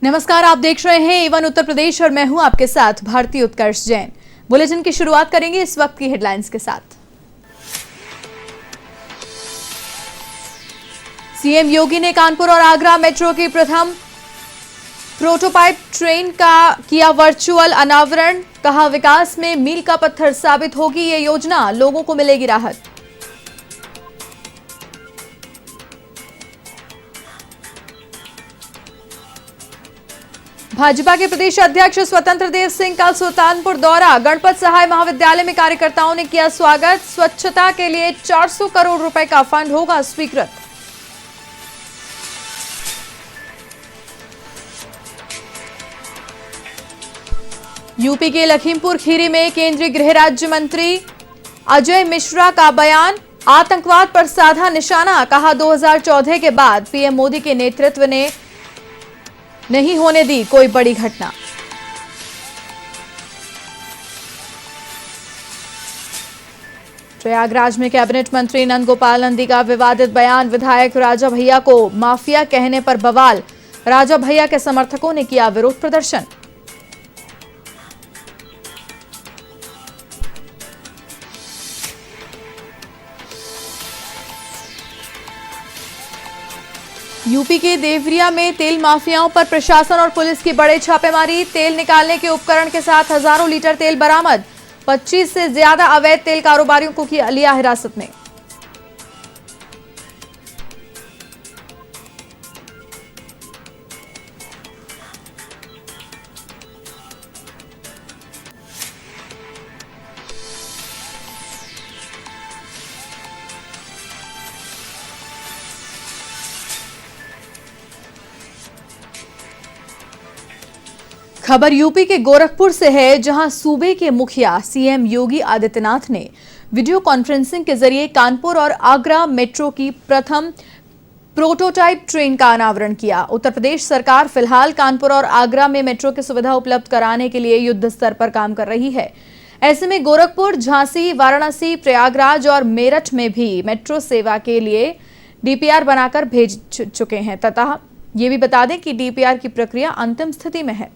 नमस्कार, आप देख रहे हैं एवन उत्तर प्रदेश और मैं हूं आपके साथ भारती उत्कर्ष जैन। बुलेटिन की शुरुआत करेंगे इस वक्त की हेडलाइंस के साथ। सीएम योगी ने कानपुर और आगरा मेट्रो की प्रथम प्रोटोटाइप ट्रेन का किया वर्चुअल अनावरण। कहा, विकास में मील का पत्थर साबित होगी ये योजना, लोगों को मिलेगी राहत। भाजपा के प्रदेश अध्यक्ष स्वतंत्र देव सिंह का सुल्तानपुर दौरा। गणपत सहाय महाविद्यालय में कार्यकर्ताओं ने किया स्वागत। स्वच्छता के लिए 400 करोड़ रुपए का फंड होगा स्वीकृत। यूपी के लखीमपुर खीरी में केंद्रीय गृह राज्य मंत्री अजय मिश्रा का बयान। आतंकवाद पर साधा निशाना। कहा, 2014 के बाद पीएम मोदी के नेतृत्व ने नहीं होने दी कोई बड़ी घटना। प्रयागराज में कैबिनेट मंत्री नंद गोपाल नंदी का विवादित बयान। विधायक राजा भैया को माफिया कहने पर बवाल। राजा भैया के समर्थकों ने किया विरोध प्रदर्शन। यूपी के देवरिया में तेल माफियाओं पर प्रशासन और पुलिस की बड़े छापेमारी। तेल निकालने के उपकरण के साथ हजारों लीटर तेल बरामद। 25 से ज्यादा अवैध तेल कारोबारियों को लिया हिरासत में। खबर यूपी के गोरखपुर से है, जहां सूबे के मुखिया सीएम योगी आदित्यनाथ ने वीडियो कॉन्फ्रेंसिंग के जरिए कानपुर और आगरा मेट्रो की प्रथम प्रोटोटाइप ट्रेन का अनावरण किया। उत्तर प्रदेश सरकार फिलहाल कानपुर और आगरा में मेट्रो की सुविधा उपलब्ध कराने के लिए युद्ध स्तर पर काम कर रही है। ऐसे में गोरखपुर, झांसी, वाराणसी, प्रयागराज और मेरठ में भी मेट्रो सेवा के लिए डीपीआर बनाकर भेज चुके हैं तथा ये भी बता दें कि डीपीआर की प्रक्रिया अंतिम स्थिति में है।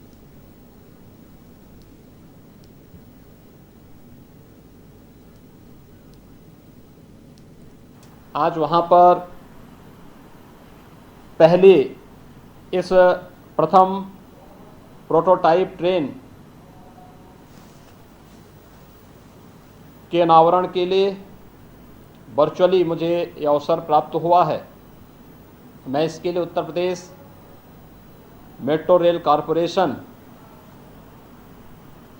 आज वहाँ पर पहली इस प्रथम प्रोटोटाइप ट्रेन के अनावरण के लिए वर्चुअली मुझे ये अवसर प्राप्त हुआ है। मैं इसके लिए Uttar Pradesh metro rail corporation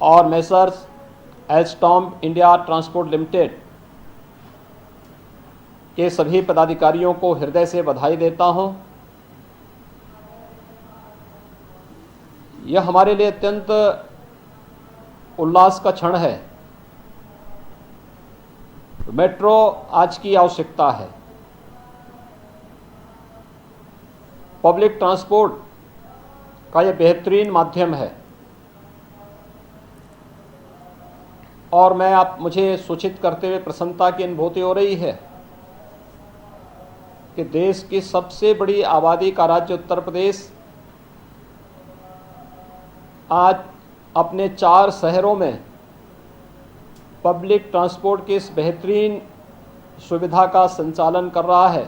और messrs Alstom India transport limited के सभी पदाधिकारियों को हृदय से बधाई देता हूं। यह हमारे लिए अत्यंत उल्लास का क्षण है। मेट्रो आज की आवश्यकता है। पब्लिक ट्रांसपोर्ट का यह बेहतरीन माध्यम है और मुझे सूचित करते हुए प्रसन्नता की अनुभूति हो रही है कि देश की सबसे बड़ी आबादी का राज्य उत्तर प्रदेश आज अपने 4 शहरों में पब्लिक ट्रांसपोर्ट की इस बेहतरीन सुविधा का संचालन कर रहा है,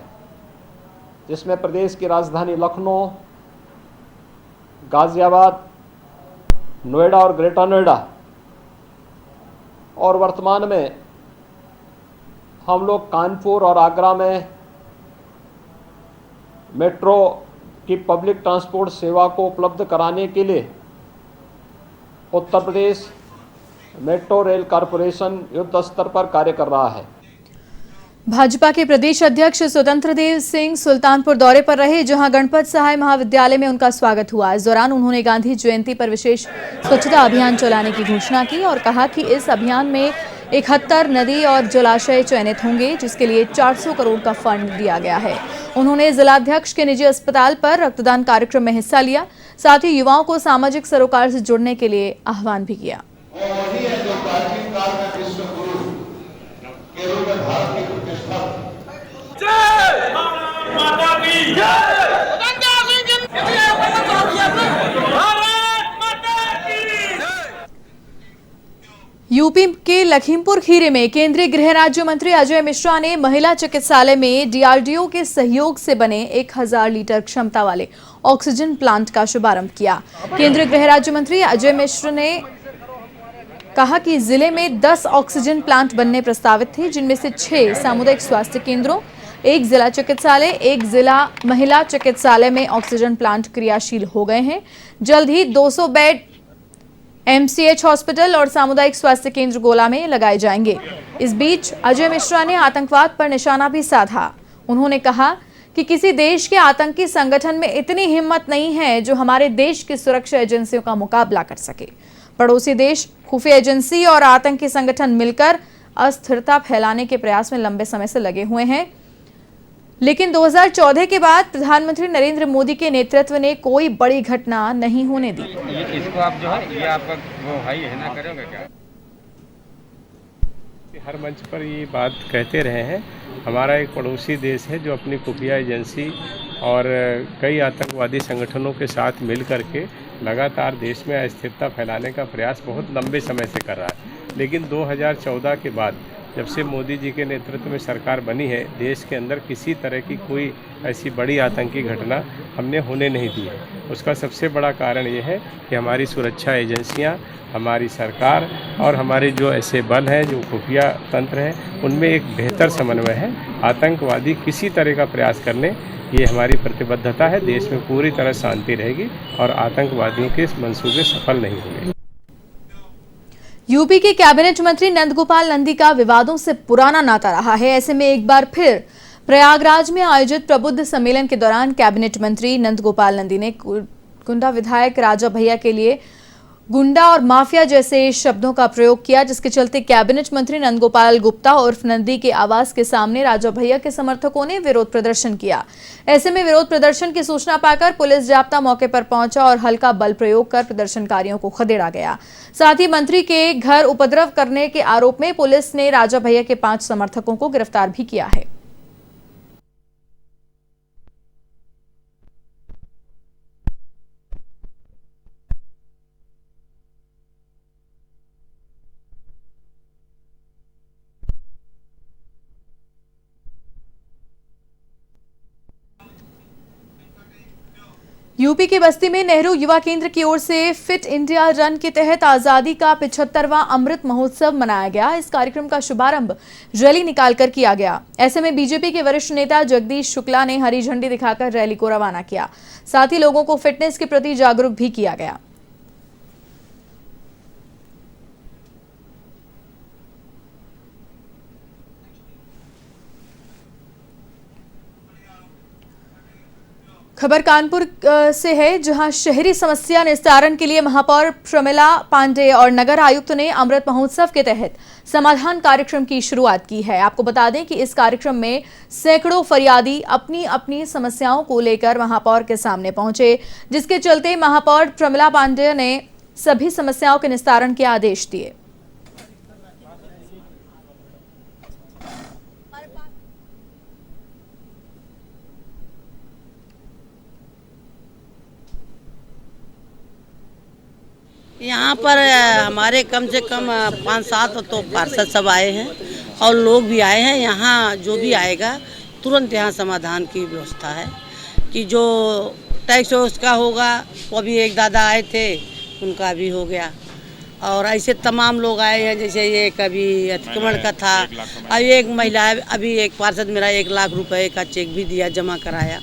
जिसमें प्रदेश की राजधानी लखनऊ, गाजियाबाद, नोएडा और ग्रेटर नोएडा और वर्तमान में हम लोग कानपुर और आगरा में मेट्रो की पब्लिक ट्रांसपोर्ट सेवा को उपलब्ध कराने के लिए Uttar Pradesh metro rail corporation युद्ध स्तर पर कार्य कर रहा है। भाजपा के प्रदेश अध्यक्ष स्वतंत्र देव सिंह सुल्तानपुर दौरे पर रहे, जहां गणपत सहाय महाविद्यालय में उनका स्वागत हुआ। इस दौरान उन्होंने गांधी जयंती पर विशेष स्वच्छता अभियान चलाने की घोषणा की और कहा कि इस अभियान में 71 नदी और जलाशय चयनित होंगे, जिसके लिए 400 करोड़ का फंड दिया गया है। उन्होंने जिलाध्यक्ष के निजी अस्पताल पर रक्तदान कार्यक्रम में हिस्सा लिया। साथ ही युवाओं को सामाजिक सरोकार से जुड़ने के लिए आह्वान भी किया। जय माता की जय। यूपी के लखीमपुर खीरी में केंद्रीय गृह राज्य मंत्री अजय मिश्रा ने महिला चिकित्सालय में डीआरडीओ के सहयोग से बने 1000 लीटर क्षमता वाले ऑक्सीजन प्लांट का शुभारंभ किया। केंद्रीय गृह राज्य मंत्री अजय मिश्रा ने कहा कि जिले में 10 ऑक्सीजन प्लांट बनने प्रस्तावित थे, जिनमें से 6 सामुदायिक स्वास्थ्य केंद्रों, 1 जिला चिकित्सालय, 1 जिला महिला चिकित्सालय में ऑक्सीजन प्लांट क्रियाशील हो गए हैं। जल्द ही 200 बेड एमसीएच हॉस्पिटल और सामुदायिक स्वास्थ्य केंद्र गोला में लगाए जाएंगे। इस बीच अजय मिश्रा ने आतंकवाद पर निशाना भी साधा। उन्होंने कहा कि किसी देश के आतंकी संगठन में इतनी हिम्मत नहीं है जो हमारे देश की सुरक्षा एजेंसियों का मुकाबला कर सके। पड़ोसी देश, खुफिया एजेंसी और आतंकी संगठन मिलकर अस्थिरता फैलाने के प्रयास में लंबे समय से लगे हुए हैं, लेकिन 2014 के बाद प्रधानमंत्री नरेंद्र मोदी के नेतृत्व ने कोई बड़ी घटना नहीं होने दी। इसको आप जो है ये आपका वो भाई है ना, करोगे क्या? हर मंच पर ये बात कहते रहे हैं, हमारा एक पड़ोसी देश है जो अपनी खुफिया एजेंसी और कई आतंकवादी संगठनों के साथ मिल करके लगातार देश में अस्थिरता फैलाने का प्रयास बहुत लंबे समय से कर रहा है। लेकिन 2014 के बाद जब से मोदी जी के नेतृत्व में सरकार बनी है, देश के अंदर किसी तरह की कोई ऐसी बड़ी आतंकी घटना हमने होने नहीं दी है। उसका सबसे बड़ा कारण ये है कि हमारी सुरक्षा एजेंसियां, हमारी सरकार और हमारे जो ऐसे बल हैं, जो खुफिया तंत्र हैं, उनमें एक बेहतर समन्वय है। आतंकवादी किसी तरह का प्रयास करने, ये हमारी प्रतिबद्धता है। देश में पूरी तरह शांति रहेगी और आतंकवादियों के मंसूबे सफल नहीं होंगे। यूपी के कैबिनेट मंत्री नंदगोपाल नंदी का विवादों से पुराना नाता रहा है। ऐसे में एक बार फिर प्रयागराज में आयोजित प्रबुद्ध सम्मेलन के दौरान कैबिनेट मंत्री नंदगोपाल नंदी ने गुंडा विधायक राजा भैया के लिए गुंडा और माफिया जैसे शब्दों का प्रयोग किया, जिसके चलते कैबिनेट मंत्री नंदगोपाल गुप्ता उर्फ नंदी के आवास के सामने राजा भैया के समर्थकों ने विरोध प्रदर्शन किया। ऐसे में विरोध प्रदर्शन की सूचना पाकर पुलिस जाब्ता मौके पर पहुंचा और हल्का बल प्रयोग कर प्रदर्शनकारियों को खदेड़ा गया। साथ ही मंत्री के घर उपद्रव करने के आरोप में पुलिस ने राजा भैया के 5 समर्थकों को गिरफ्तार भी किया है। यूपी के बस्ती में नेहरू युवा केंद्र की ओर से फिट इंडिया रन के तहत आजादी का 75वां अमृत महोत्सव मनाया गया। इस कार्यक्रम का शुभारंभ रैली निकालकर किया गया। ऐसे में बीजेपी के वरिष्ठ नेता जगदीश शुक्ला ने हरी झंडी दिखाकर रैली को रवाना किया। साथ ही लोगों को फिटनेस के प्रति जागरूक भी किया गया। खबर कानपुर से है, जहां शहरी समस्या निस्तारण के लिए महापौर प्रमिला पांडे और नगर आयुक्त ने अमृत महोत्सव के तहत समाधान कार्यक्रम की शुरुआत की है। आपको बता दें कि इस कार्यक्रम में सैकड़ों फरियादी अपनी अपनी समस्याओं को लेकर महापौर के सामने पहुंचे, जिसके चलते महापौर प्रमिला पांडे ने सभी समस्याओं के निस्तारण के आदेश दिए। यहाँ पर हमारे कम से कम 5-7 तो पार्षद सब आए हैं और लोग भी आए हैं। यहाँ जो भी आएगा तुरंत यहाँ समाधान की व्यवस्था है कि जो टैक्स उसका होगा, वो भी एक दादा आए थे, उनका भी हो गया। और ऐसे तमाम लोग आए हैं, जैसे ये कभी अतिक्रमण का था, अभी एक महिला, अभी एक पार्षद मेरा 1 लाख रुपए का चेक भी दिया, जमा कराया।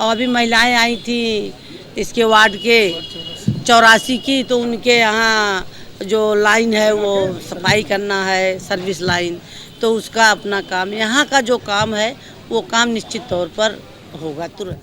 और अभी महिलाएं आई थी इसके वार्ड के 84 की, तो उनके यहाँ जो लाइन है वो सफाई करना है, सर्विस लाइन, तो उसका अपना काम, यहाँ का जो काम है वो काम निश्चित तौर पर होगा तुरंत।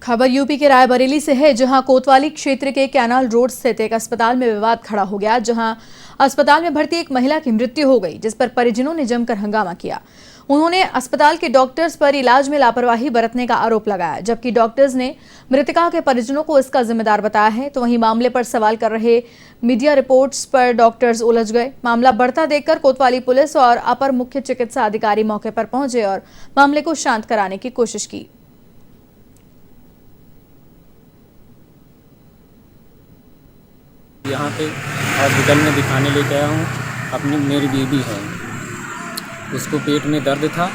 खबर यूपी के रायबरेली से है, जहां कोतवाली क्षेत्र के कैनाल रोड स्थित एक अस्पताल में विवाद खड़ा हो गया, जहां अस्पताल में भर्ती एक महिला की मृत्यु हो गई, जिस पर परिजनों ने जमकर हंगामा किया। उन्होंने अस्पताल के डॉक्टर्स पर इलाज में लापरवाही बरतने का आरोप लगाया, जबकि डॉक्टर्स ने मृतका के परिजनों को इसका जिम्मेदार बताया है। तो वहीं मामले पर सवाल कर रहे मीडिया रिपोर्ट्स पर डॉक्टर्स उलझ गए। मामला बढ़ता देखकर कोतवाली पुलिस और अपर मुख्य चिकित्सा अधिकारी मौके पर पहुंचे और मामले को शांत कराने की कोशिश की। यहाँ पे हॉस्पिटल में दिखाने लेके आया हूँ। अपनी मेरी बेबी है, उसको पेट में दर्द था,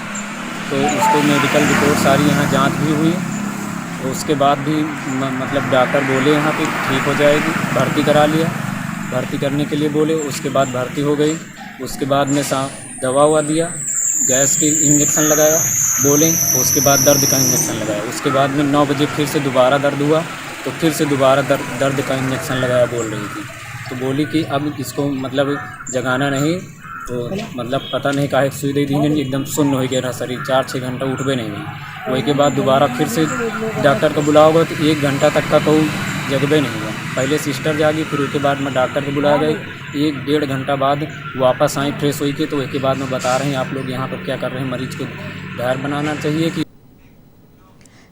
तो उसको मेडिकल रिपोर्ट सारी यहाँ जांच भी हुई, तो उसके बाद भी मतलब डॉक्टर बोले यहाँ पे ठीक हो जाएगी। भर्ती करा लिया, भर्ती करने के लिए बोले, उसके बाद भर्ती हो गई। उसके बाद में दवा हुआ दिया, गैस की इंजेक्शन लगाया बोले, उसके बाद दर्द का इंजेक्शन लगाया। उसके बाद में 9 बजे फिर से दोबारा दर्द हुआ, तो फिर से दोबारा दर्द का इंजेक्शन लगाया बोल रही थी। तो बोली कि अब इसको मतलब जगाना नहीं, तो मतलब पता नहीं काहे सुई दे दी, एकदम सुन्न हो गया शरीर, 4-6 घंटा उठबे नहीं हुई। वही के बाद दोबारा फिर से डॉक्टर को बुलाओ गए, तो 1 घंटा तक का तो जगबे नहीं हुआ। पहले सिस्टर जागी, फिर उसके बाद मैं डॉक्टर को बुलाया गई। 1-1.5 घंटा बाद वापस आई फ्रेश हुई के, तो उसके बाद में बता रहे हैं आप लोग यहाँ पर क्या कर रहे हैं, मरीज को धैर्य बनाना चाहिए कि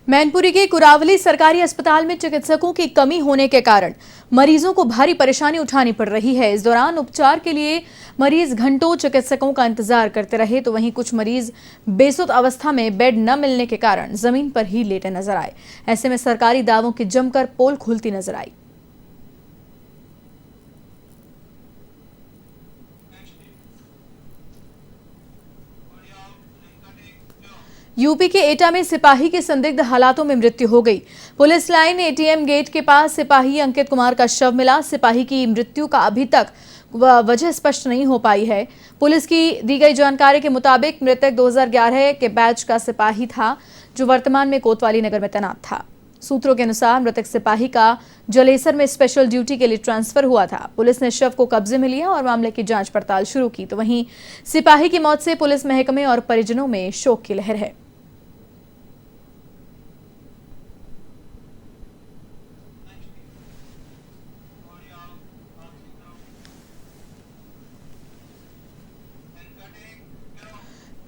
मैनपुरी के कुरावली सरकारी अस्पताल में चिकित्सकों की कमी होने के कारण मरीजों को भारी परेशानी उठानी पड़ रही है। इस दौरान उपचार के लिए मरीज घंटों चिकित्सकों का इंतजार करते रहे, तो वहीं कुछ मरीज बेसुध अवस्था में बेड न मिलने के कारण जमीन पर ही लेटे नजर आए। ऐसे में सरकारी दावों की जमकर पोल खुलती नजर आई। यूपी के एटा में सिपाही की संदिग्ध हालातों में मृत्यु हो गई। पुलिस लाइन एटीएम गेट के पास सिपाही अंकित कुमार का शव मिला। सिपाही की मृत्यु का अभी तक वजह स्पष्ट नहीं हो पाई है। पुलिस की दी गई जानकारी के मुताबिक मृतक 2011 के बैच का सिपाही था, जो वर्तमान में कोतवाली नगर में तैनात था। सूत्रों के अनुसार मृतक सिपाही का जलेसर में स्पेशल ड्यूटी के लिए ट्रांसफर हुआ था। पुलिस ने शव को कब्जे में लिया और मामले की जांच पड़ताल शुरू की, तो वहीं सिपाही की मौत से पुलिस महकमे और परिजनों में शोक की लहर है।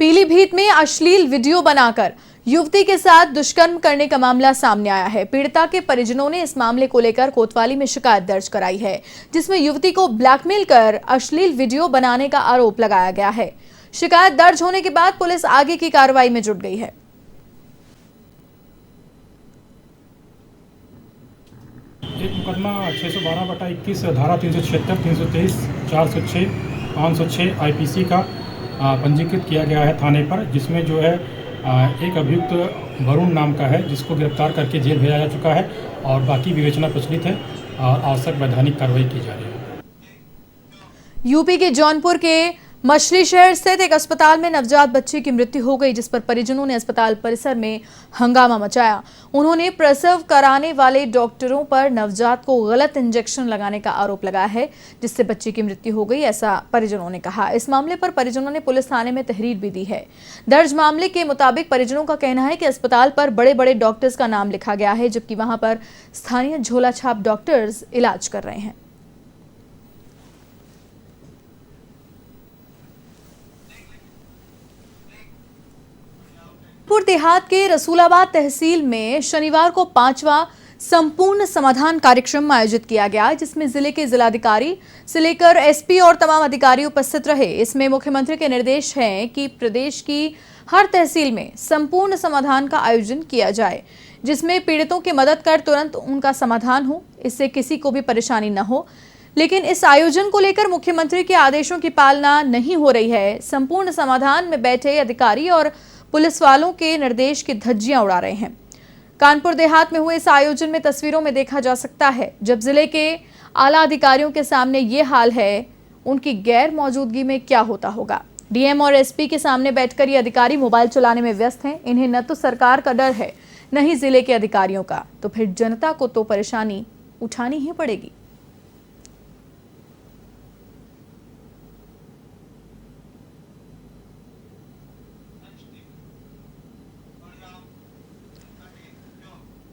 पीलीभीत में अश्लील वीडियो बनाकर युवती के साथ दुष्कर्म करने का मामला सामने आया है। पीड़िता के परिजनों ने इस मामले को लेकर कोतवाली में शिकायत दर्ज कराई है, जिसमें युवती को ब्लैकमेल कर अश्लील वीडियो बनाने का आरोप लगाया गया है। शिकायत दर्ज होने के बाद पुलिस आगे की कार्रवाई में जुट गई है। एक मुकदमा 612/21 धारा 376, 323, 406, 506 आईपीसी का पंजीकृत किया गया है थाने पर, जिसमें जो है एक अभियुक्त वरुण नाम का है, जिसको गिरफ्तार करके जेल भेजा जा चुका है और बाकी विवेचना प्रचलित है और आवश्यक वैधानिक कार्रवाई की जा रही है। यूपी के जौनपुर के मछली शहर स्थित एक अस्पताल में नवजात बच्चे की मृत्यु हो गई, जिस पर परिजनों ने अस्पताल परिसर में हंगामा मचाया। उन्होंने प्रसव कराने वाले डॉक्टरों पर नवजात को गलत इंजेक्शन लगाने का आरोप लगाया है, जिससे बच्चे की मृत्यु हो गई, ऐसा परिजनों ने कहा। इस मामले पर परिजनों ने पुलिस थाने में तहरीर भी दी है। दर्ज मामले के मुताबिक परिजनों का कहना है कि अस्पताल पर बड़े बड़े डॉक्टर्स का नाम लिखा गया है, जबकि वहां पर स्थानीय झोला छाप डॉक्टर्स इलाज कर रहे हैं। देहात के रसूलाबाद तहसील में शनिवार को 5वां संपूर्ण समाधान कार्यक्रम आयोजित किया गया, जिसमें जिले के जिलाधिकारी से लेकर एसपी और तमाम अधिकारी उपस्थित रहे। इसमें मुख्यमंत्री के निर्देश हैं कि प्रदेश की हर तहसील में संपूर्ण समाधान का आयोजन किया जाए, जिसमें पीड़ितों की मदद कर तुरंत उनका समाधान हो, इससे किसी को भी परेशानी न हो। लेकिन इस आयोजन को लेकर मुख्यमंत्री के आदेशों की पालना नहीं हो रही है। संपूर्ण समाधान में बैठे अधिकारी और पुलिस वालों के निर्देश की धज्जियां उड़ा रहे हैं। कानपुर देहात में हुए इस आयोजन में तस्वीरों में देखा जा सकता है, जब जिले के आला अधिकारियों के सामने ये हाल है, उनकी गैर मौजूदगी में क्या होता होगा। डीएम और एसपी के सामने बैठकर ये अधिकारी मोबाइल चलाने में व्यस्त हैं। इन्हें न तो सरकार का डर है, न ही जिले के अधिकारियों का, तो फिर जनता को तो परेशानी उठानी ही पड़ेगी।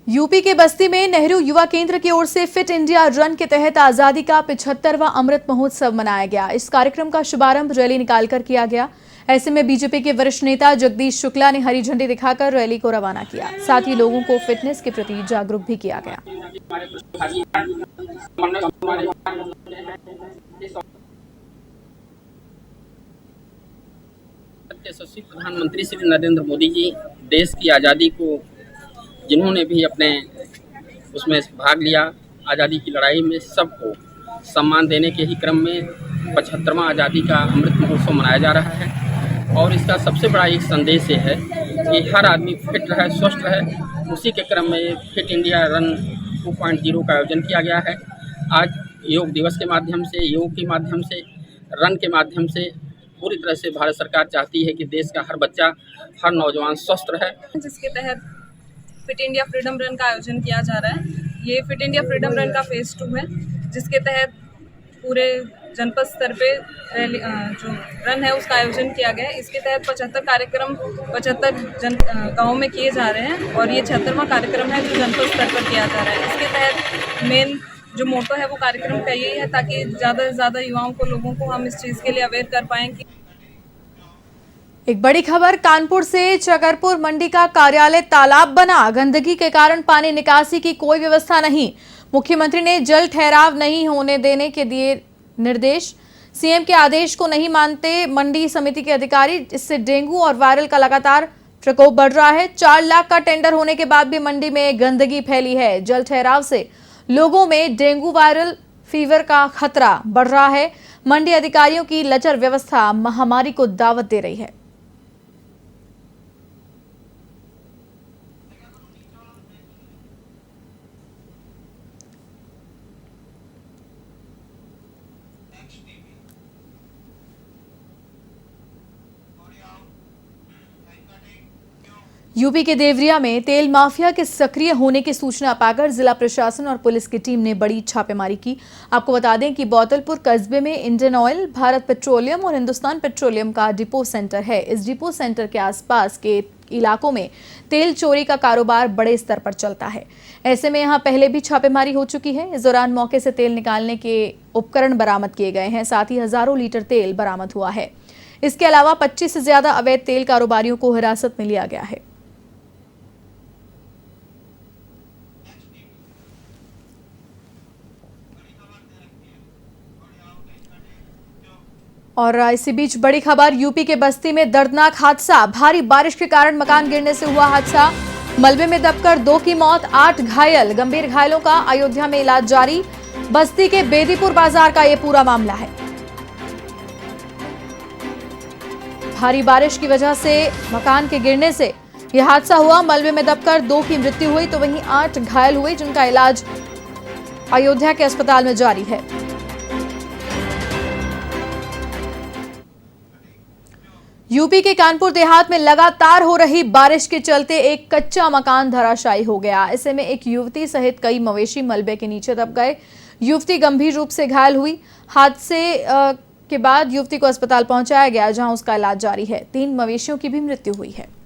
यूपी के बस्ती में नेहरू युवा केंद्र की ओर से फिट इंडिया रन के तहत आजादी का 75वां अमृत महोत्सव मनाया गया। इस कार्यक्रम का शुभारंभ रैली निकालकर किया गया। ऐसे में बीजेपी के वरिष्ठ नेता जगदीश शुक्ला ने हरी झंडी दिखाकर रैली को रवाना किया। साथ ही लोगों को फिटनेस के प्रति जागरूक भी किया गया। यशस्वी प्रधानमंत्री श्री नरेंद्र मोदी जी देश की आज़ादी को, जिन्होंने भी अपने उसमें भाग लिया आज़ादी की लड़ाई में, सबको सम्मान देने के ही क्रम में 75वां आज़ादी का अमृत महोत्सव मनाया जा रहा है। और इसका सबसे बड़ा एक संदेश ये है कि हर आदमी फिट रहे, स्वस्थ रहे। उसी के क्रम में फिट इंडिया रन 2.0 का आयोजन किया गया है। आज योग दिवस के माध्यम से, योग के माध्यम से, रन के माध्यम से पूरी तरह से भारत सरकार चाहती है कि देश का हर बच्चा, हर नौजवान स्वस्थ रहे। जिसके तहत फिट इंडिया फ्रीडम रन का आयोजन किया जा रहा है। ये फिट इंडिया फ्रीडम रन का फेज़ 2 है, जिसके तहत पूरे जनपद स्तर पे जो रन है उसका आयोजन किया गया है। इसके तहत 75 कार्यक्रम 75 गाँव में किए जा रहे हैं और ये 76वां कार्यक्रम है जो जनपद स्तर पर किया जा रहा है। इसके तहत मेन जो मोटो है वो कार्यक्रम का यही है ताकि ज़्यादा से ज़्यादा युवाओं को, लोगों को हम इस चीज़ के लिए अवेयर कर पाएँ कि एक बड़ी खबर कानपुर से। चकरपुर मंडी का कार्यालय तालाब बना, गंदगी के कारण पानी निकासी की कोई व्यवस्था नहीं। मुख्यमंत्री ने जल ठहराव नहीं होने देने के दिए निर्देश। सीएम के आदेश को नहीं मानते मंडी समिति के अधिकारी। इससे डेंगू और वायरल का लगातार प्रकोप बढ़ रहा है। 4 लाख का टेंडर होने के बाद भी मंडी में गंदगी फैली है। जल ठहराव से लोगों में डेंगू वायरल फीवर का खतरा बढ़ रहा है। मंडी अधिकारियों की लचर व्यवस्था महामारी को दावत दे रही है। यूपी के देवरिया में तेल माफिया के सक्रिय होने की सूचना पाकर जिला प्रशासन और पुलिस की टीम ने बड़ी छापेमारी की। आपको बता दें कि बोतलपुर कस्बे में इंडियन ऑयल, भारत पेट्रोलियम और हिंदुस्तान पेट्रोलियम का डिपो सेंटर है। इस डिपो सेंटर के आसपास के इलाकों में तेल चोरी का कारोबार बड़े स्तर पर चलता है। ऐसे में यहां पहले भी छापेमारी हो चुकी है। इस दौरान मौके से तेल निकालने के उपकरण बरामद किए गए हैं। साथ ही हजारों लीटर तेल बरामद हुआ है। इसके अलावा 25 से ज्यादा अवैध तेल कारोबारियों को हिरासत में लिया गया है। और इसी बीच बड़ी खबर, यूपी के बस्ती में दर्दनाक हादसा। भारी बारिश के कारण मकान गिरने से हुआ हादसा। मलबे में दबकर 2 की मौत, 8 घायल। गंभीर घायलों का अयोध्या में इलाज जारी। बस्ती के बेदीपुर बाजार का यह पूरा मामला है। भारी बारिश की वजह से मकान के गिरने से यह हादसा हुआ। मलबे में दबकर 2 की मृत्यु हुई तो वहीं 8 घायल हुए, जिनका इलाज अयोध्या के अस्पताल में जारी है। यूपी के कानपुर देहात में लगातार हो रही बारिश के चलते एक कच्चा मकान धराशायी हो गया। ऐसे में एक युवती सहित कई मवेशी मलबे के नीचे दब गए। युवती गंभीर रूप से घायल हुई। हादसे के बाद युवती को अस्पताल पहुंचाया गया, जहां उसका इलाज जारी है। 3 मवेशियों की भी मृत्यु हुई है।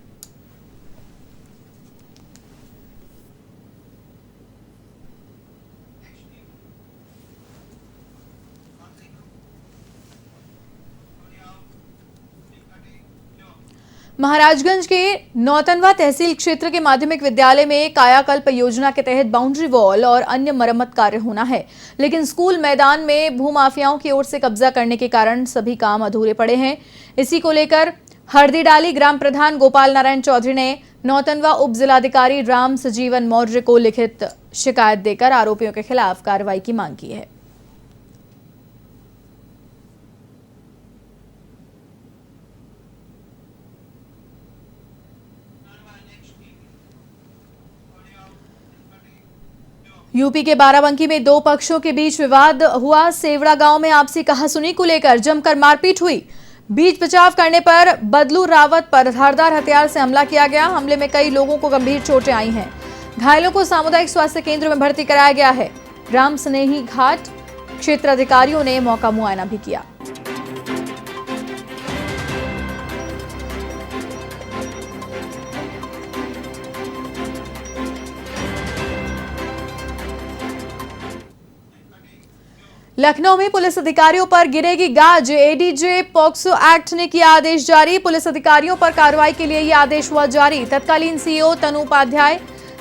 महाराजगंज के नौतनवा तहसील क्षेत्र के माध्यमिक विद्यालय में कायाकल्प योजना के तहत बाउंड्री वॉल और अन्य मरम्मत कार्य होना है, लेकिन स्कूल मैदान में भूमाफियाओं की ओर से कब्जा करने के कारण सभी काम अधूरे पड़े हैं। इसी को लेकर हरदीडाली ग्राम प्रधान गोपाल नारायण चौधरी ने नौतनवा उप जिलाधिकारी राम सजीवन मौर्य को लिखित शिकायत देकर आरोपियों के खिलाफ कार्रवाई की मांग की है। यूपी के बाराबंकी में 2 पक्षों के बीच विवाद हुआ। सेवड़ा गांव में आपसी कहासुनी को लेकर जमकर मारपीट हुई। बीच बचाव करने पर बदलू रावत पर धारदार हथियार से हमला किया गया। हमले में कई लोगों को गंभीर चोटें आई हैं। घायलों को सामुदायिक स्वास्थ्य केंद्र में भर्ती कराया गया है। राम स्नेही घाट क्षेत्र अधिकारियों ने मौका मुआयना भी किया। लखनऊ में पुलिस अधिकारियों पर गिरेगी गाज। एडीजे पॉक्सो एक्ट ने किया आदेश जारी। पुलिस अधिकारियों पर कार्रवाई के लिए यह आदेश हुआ जारी। तत्कालीन सीओ तनु उपाध्याय,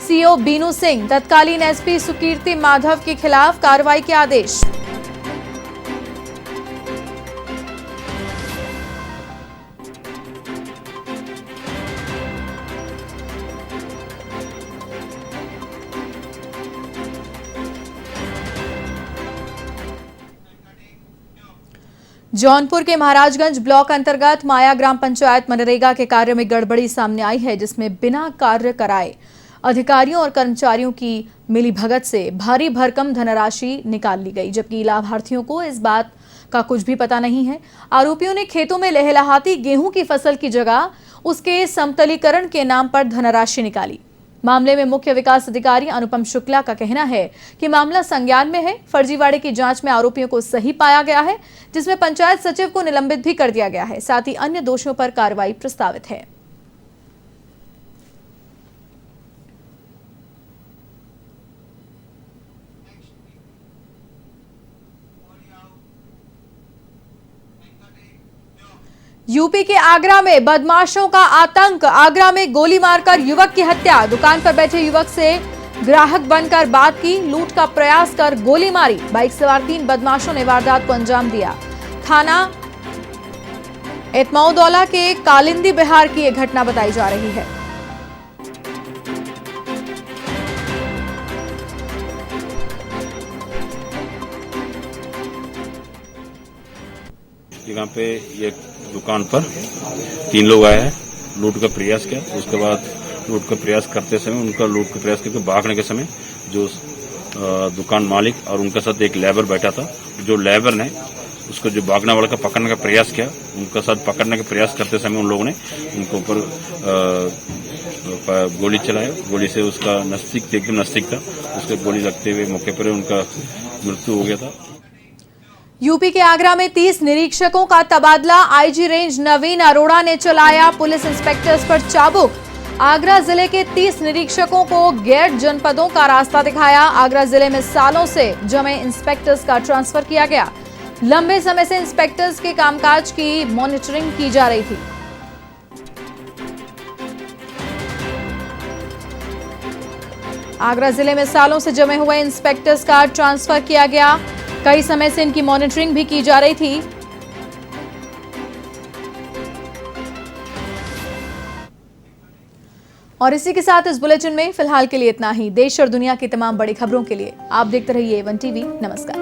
सीओ बीनू सिंह, तत्कालीन एसपी सुकीर्ति माधव के खिलाफ कार्रवाई के आदेश। जौनपुर के महाराजगंज ब्लॉक अंतर्गत माया ग्राम पंचायत मनरेगा के कार्य में गड़बड़ी सामने आई है, जिसमें बिना कार्य कराए अधिकारियों और कर्मचारियों की मिलीभगत से भारी भरकम धनराशि निकाल ली गई, जबकि लाभार्थियों को इस बात का कुछ भी पता नहीं है। आरोपियों ने खेतों में लहलहाती गेहूं की फसल की जगह उसके समतलीकरण के नाम पर धनराशि निकाली। मामले में मुख्य विकास अधिकारी अनुपम शुक्ला का कहना है कि मामला संज्ञान में है। फर्जीवाड़े की जांच में आरोपियों को सही पाया गया है, जिसमें पंचायत सचिव को निलंबित भी कर दिया गया है। साथ ही अन्य दोषियों पर कार्रवाई प्रस्तावित है। यूपी के आगरा में बदमाशों का आतंक। आगरा में गोली मारकर युवक की हत्या। दुकान पर बैठे युवक से ग्राहक बनकर बात की, लूट का प्रयास कर गोली मारी। बाइक सवार 3 बदमाशों ने वारदात को अंजाम दिया। थाना एतमाउदौला के कालिंदी बिहार की यह घटना बताई जा रही है। यहाँ पे ये दुकान पर 3 लोग आए हैं, लूट का प्रयास किया। उसके बाद लूट का प्रयास करते समय उनका लूट का प्रयास करके भागने के समय जो दुकान मालिक और उनके साथ एक लेबर बैठा था, जो लेबर ने उसको जो भागने वाले का पकड़ने का प्रयास किया, उनके साथ पकड़ने का प्रयास करते समय उन लोगों ने उनके ऊपर गोली चलाया। गोली से उसका नजदीक एकदम नजदीक था, उसको गोली लगते हुए मौके पर उनका मृत्यु हो गया था। यूपी के आगरा में 30 निरीक्षकों का तबादला। आईजी रेंज नवीन अरोड़ा ने चलाया पुलिस इंस्पेक्टर्स पर चाबुक। आगरा जिले के 30 निरीक्षकों को गैर जनपदों का रास्ता दिखाया। आगरा जिले में सालों से जमे इंस्पेक्टर्स का ट्रांसफर किया गया। लंबे समय से इंस्पेक्टर्स के कामकाज की मॉनिटरिंग की जा रही थी। आगरा जिले में सालों से जमे हुए इंस्पेक्टर्स का ट्रांसफर किया गया। कई समय से इनकी मॉनिटरिंग भी की जा रही थी। और इसी के साथ इस बुलेटिन में फिलहाल के लिए इतना ही। देश और दुनिया की तमाम बड़ी खबरों के लिए आप देखते रहिए A1 TV। नमस्कार।